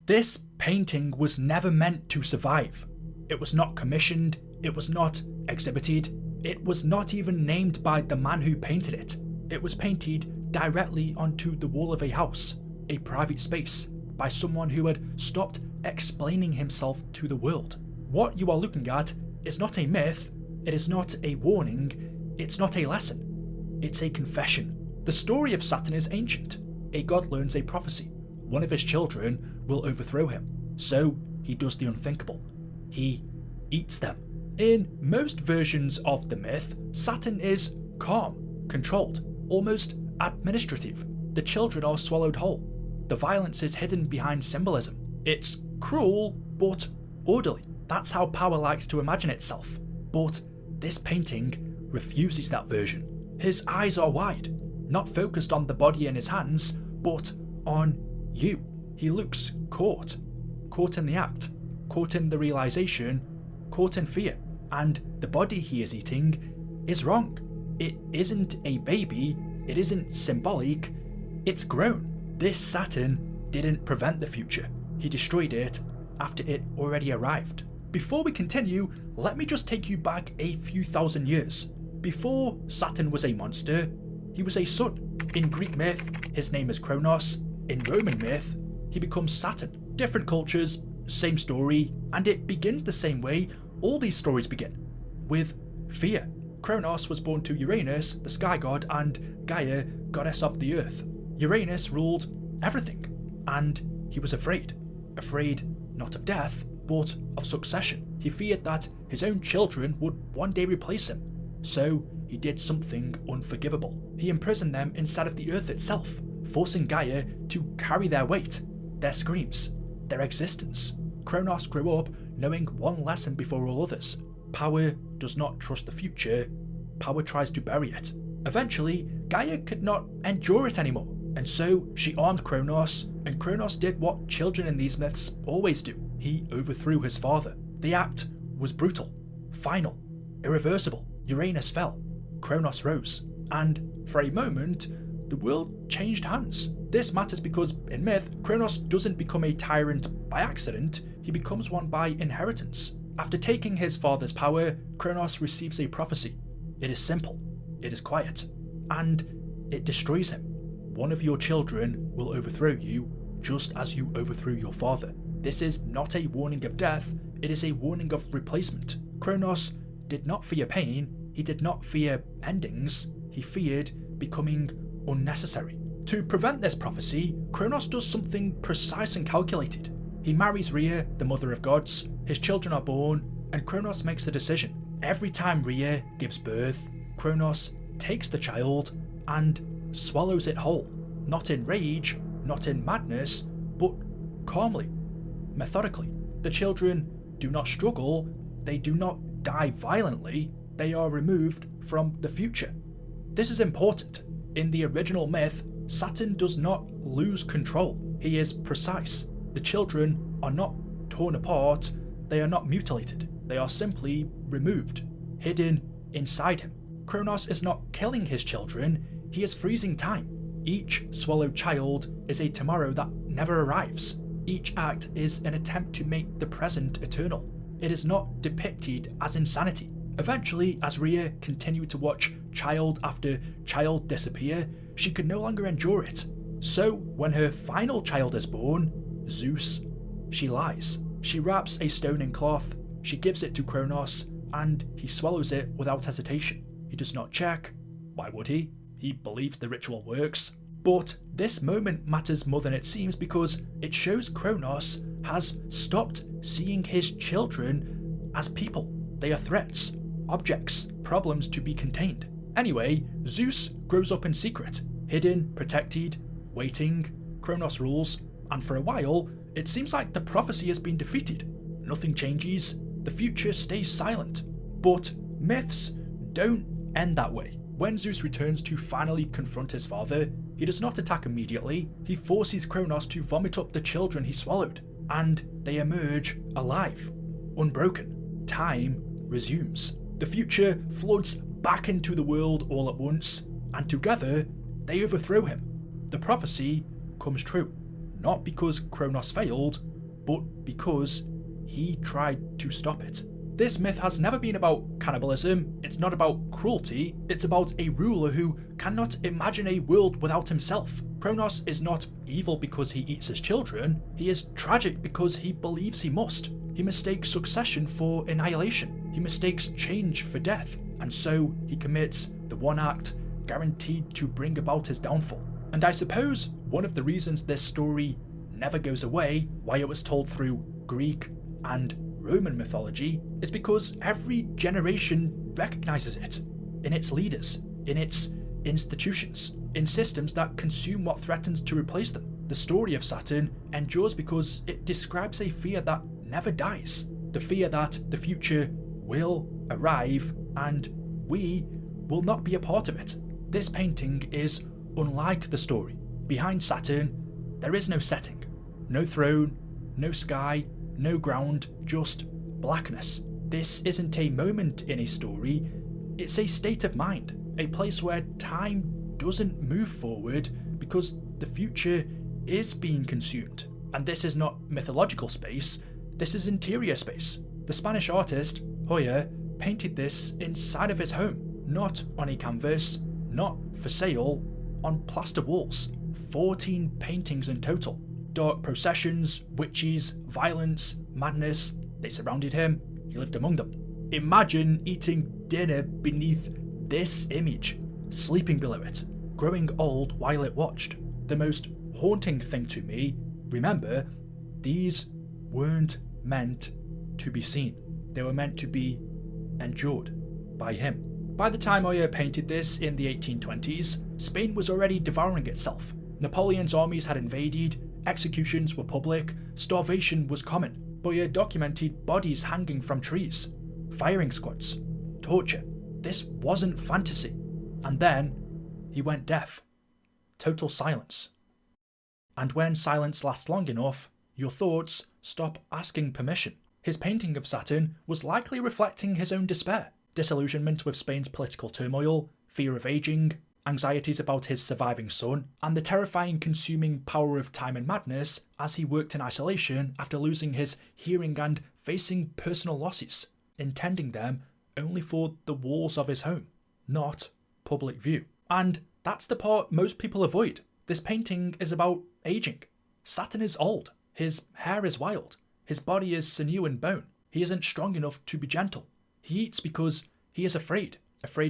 This painting was never meant to survive. It was not commissioned, it was not exhibited, it was not even named by the man who painted it. It was painted directly onto the wall of a house, a private space, by someone who had stopped explaining himself to the world. What you are looking at is not a myth, it is not a warning, it's not a lesson, it's a confession. The story of Saturn is ancient. A god learns a prophecy. One of his children will overthrow him, so he does the unthinkable. He eats them. In most versions of the myth, Saturn is calm, controlled, almost administrative. The children are swallowed whole. The violence is hidden behind symbolism. It's cruel, but orderly. That's how power likes to imagine itself. But this painting refuses that version. His eyes are wide, not focused on the body in his hands, but on you. He looks caught in the act, caught in the realization, caught in fear. And the body he is eating is wrong. It isn't a baby, it isn't symbolic, it's grown. This Saturn didn't prevent the future, he destroyed it after it already arrived. Before we continue, let me just take you back a few thousand years. Before Saturn was a monster, he was a sun. In Greek myth, his name is Kronos. In Roman myth, he becomes Saturn. Different cultures, same story, and it begins the same way all these stories begin, with fear. Kronos was born to Uranus, the sky god, and Gaia, goddess of the earth. Uranus ruled everything, and he was afraid. Afraid not of death, but of succession. He feared that his own children would one day replace him, so he did something unforgivable. He imprisoned them inside of the earth itself, forcing Gaia to carry their weight, their screams, their existence. Kronos grew up knowing one lesson before all others. Power does not trust the future, power tries to bury it. Eventually, Gaia could not endure it anymore, and so she armed Kronos, and Kronos did what children in these myths always do. He overthrew his father. The act was brutal, final, irreversible. Uranus fell, Kronos rose, and for a moment, the world changed hands. This matters because, in myth, Kronos doesn't become a tyrant by accident, he becomes one by inheritance. After taking his father's power, Kronos receives a prophecy. It is simple, it is quiet, and it destroys him. One of your children will overthrow you, just as you overthrew your father. This is not a warning of death, it is a warning of replacement. Kronos did not fear pain, he did not fear endings, he feared becoming unnecessary. To prevent this prophecy, Kronos does something precise and calculated. He marries Rhea, the mother of gods, his children are born, and Kronos makes the decision. Every time Rhea gives birth, Kronos takes the child and swallows it whole. Not in rage, not in madness, but calmly, methodically. The children do not struggle, they do not die violently, they are removed from the future. This is important. In the original myth, Saturn does not lose control. He is precise. The children are not torn apart, they are not mutilated. They are simply removed, hidden inside him. Kronos is not killing his children, he is freezing time. Each swallowed child is a tomorrow that never arrives. Each act is an attempt to make the present eternal. It is not depicted as insanity. Eventually, as Rhea continued to watch child after child disappear, she could no longer endure it. So, when her final child is born, Zeus, she lies. She wraps a stone in cloth, she gives it to Kronos, and he swallows it without hesitation. He does not check. Why would he? He believes the ritual works. But this moment matters more than it seems because it shows Kronos has stopped seeing his children as people. They are threats, objects, problems to be contained. Anyway, Zeus grows up in secret, hidden, protected, waiting. Kronos rules, and for a while, it seems like the prophecy has been defeated. Nothing changes, the future stays silent. But myths don't end that way. When Zeus returns to finally confront his father, he does not attack immediately, he forces Kronos to vomit up the children he swallowed, and they emerge alive, unbroken. Time resumes. The future floods back into the world all at once, and together they overthrow him. The prophecy comes true, not because Kronos failed, but because he tried to stop it. This myth has never been about cannibalism, it's not about cruelty, it's about a ruler who cannot imagine a world without himself. Kronos is not evil because he eats his children, he is tragic because he believes he must. He mistakes succession for annihilation, he mistakes change for death, and so he commits the one act guaranteed to bring about his downfall. And I suppose one of the reasons this story never goes away, why it was told through Greek and Roman mythology, is because every generation recognizes it in its leaders, in its institutions, in systems that consume what threatens to replace them. The story of Saturn endures because it describes a fear that never dies, the fear that the future will arrive and we will not be a part of it. This painting is unlike the story. Behind Saturn, there is no setting, no throne, no sky, no ground, just blackness. This isn't a moment in a story, it's a state of mind, a place where time doesn't move forward because the future is being consumed. And this is not mythological space, this is interior space. The Spanish artist, Goya, painted this inside of his home, not on a canvas, not for sale, on plaster walls. 14 paintings in total. Dark processions, witches, violence, madness, they surrounded him, he lived among them. Imagine eating dinner beneath this image, sleeping below it, growing old while it watched. The most haunting thing to me, remember, these weren't meant to be seen. They were meant to be endured by him. By the time Goya painted this in the 1820s, Spain was already devouring itself. Napoleon's armies had invaded, executions were public, starvation was common. Goya documented bodies hanging from trees, firing squads, torture. This wasn't fantasy. And then he went deaf. Total silence. And when silence lasts long enough, your thoughts stop asking permission. His painting of Saturn was likely reflecting his own despair, disillusionment with Spain's political turmoil, fear of aging, anxieties about his surviving son, and the terrifying consuming power of time and madness as he worked in isolation after losing his hearing and facing personal losses, intending them only for the walls of his home, not public view. And that's the part most people avoid. This painting is about aging. Saturn is old, his hair is wild, his body is sinew and bone, he isn't strong enough to be gentle. He eats because he is afraid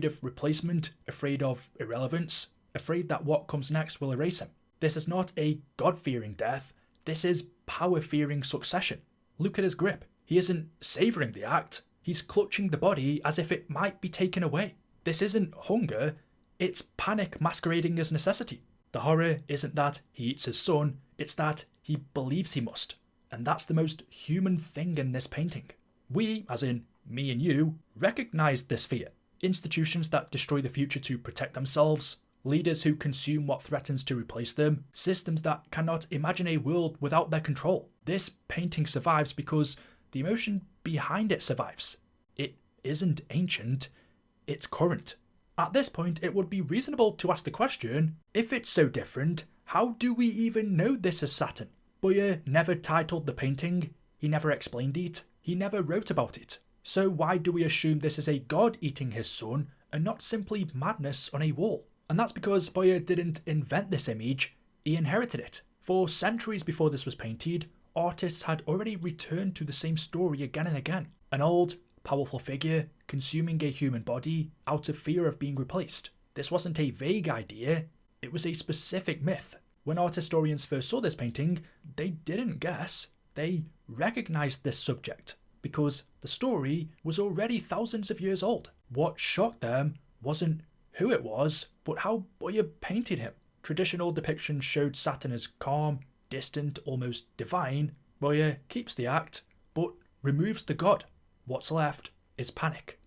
of replacement, afraid of irrelevance, afraid that what comes next will erase him. This is not a God-fearing death, this is power-fearing succession. Look at his grip. He isn't savouring the act, he's clutching the body as if it might be taken away. This isn't hunger, it's panic masquerading as necessity. The horror isn't that he eats his son, it's that he believes he must. And that's the most human thing in this painting. We, as in me and you, recognise this fear. Institutions that destroy the future to protect themselves, leaders who consume what threatens to replace them, systems that cannot imagine a world without their control. This painting survives because the emotion behind it survives. It isn't ancient, it's current. At this point, it would be reasonable to ask the question, if it's so different, how do we even know this is Saturn? Goya never titled the painting, he never explained it, he never wrote about it. So why do we assume this is a god eating his son and not simply madness on a wall? And that's because Goya didn't invent this image, he inherited it. For centuries before this was painted, artists had already returned to the same story again and again. An old, powerful figure consuming a human body out of fear of being replaced. This wasn't a vague idea, it was a specific myth. When art historians first saw this painting, they didn't guess, they recognized this subject, because the story was already thousands of years old. What shocked them wasn't who it was, but how Goya painted him. Traditional depictions showed Saturn as calm, distant, almost divine. Goya keeps the act, but removes the god. What's left is panic.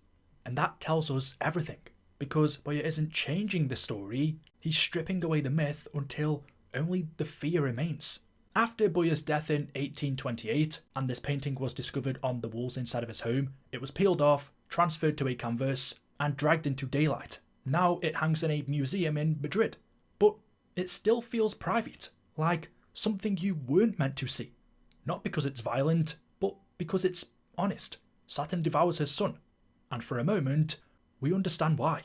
And that tells us everything, because Goya isn't changing the story, he's stripping away the myth until only the fear remains. After Goya's death in 1828, and this painting was discovered on the walls inside of his home, it was peeled off, transferred to a canvas, and dragged into daylight. Now it hangs in a museum in Madrid, but it still feels private, like something you weren't meant to see. Not because it's violent, but because it's honest. Saturn devours his son, and for a moment, we understand why.